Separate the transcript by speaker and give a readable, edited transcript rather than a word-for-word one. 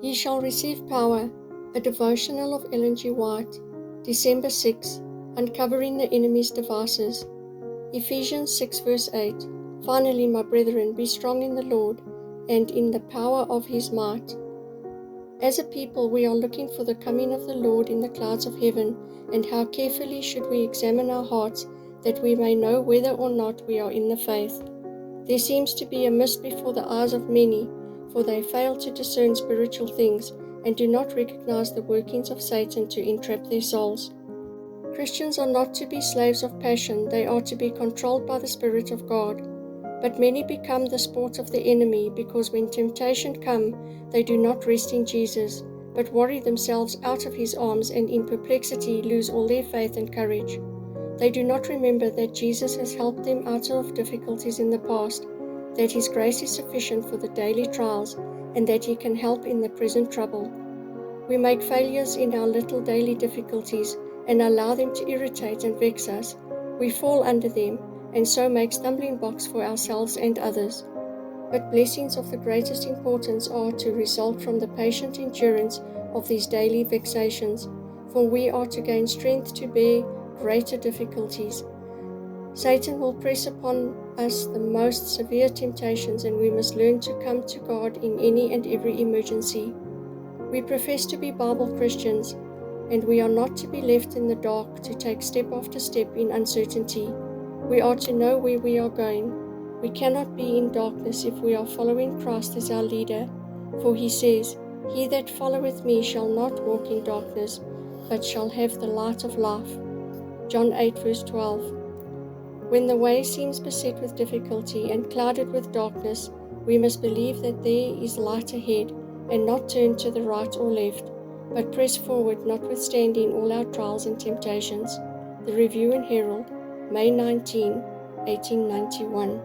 Speaker 1: Ye shall receive power, a devotional of Ellen G. White, December 6, Uncovering the Enemy's Devices. Ephesians 6 verse 8. Finally, my brethren, be strong in the Lord, and in the power of his might. As a people, we are looking for the coming of the Lord in the clouds of heaven, and how carefully should we examine our hearts, that we may know whether or not we are in the faith. There seems to be a mist before the eyes of many, for they fail to discern spiritual things, and do not recognize the workings of Satan to entrap their souls. Christians are not to be slaves of passion, they are to be controlled by the Spirit of God. But many become the sport of the enemy, because when temptation comes, they do not rest in Jesus, but worry themselves out of his arms, and in perplexity lose all their faith and courage. They do not remember that Jesus has helped them out of difficulties in the past, that his grace is sufficient for the daily trials, and that he can help in the present trouble. We make failures in our little daily difficulties and allow them to irritate and vex us. We fall under them, and so make stumbling blocks for ourselves and others. But blessings of the greatest importance are to result from the patient endurance of these daily vexations, for we are to gain strength to bear greater difficulties. Satan will press upon us the most severe temptations, and we must learn to come to God in any and every emergency. We profess to be Bible Christians, and we are not to be left in the dark to take step after step in uncertainty. We are to know where we are going. We cannot be in darkness if we are following Christ as our leader, for he says, "He that followeth me shall not walk in darkness, but shall have the light of life." John 8 verse 12. When the way seems beset with difficulty and clouded with darkness, we must believe that there is light ahead, and not turn to the right or left, but press forward, notwithstanding all our trials and temptations. The Review and Herald, May 19, 1891.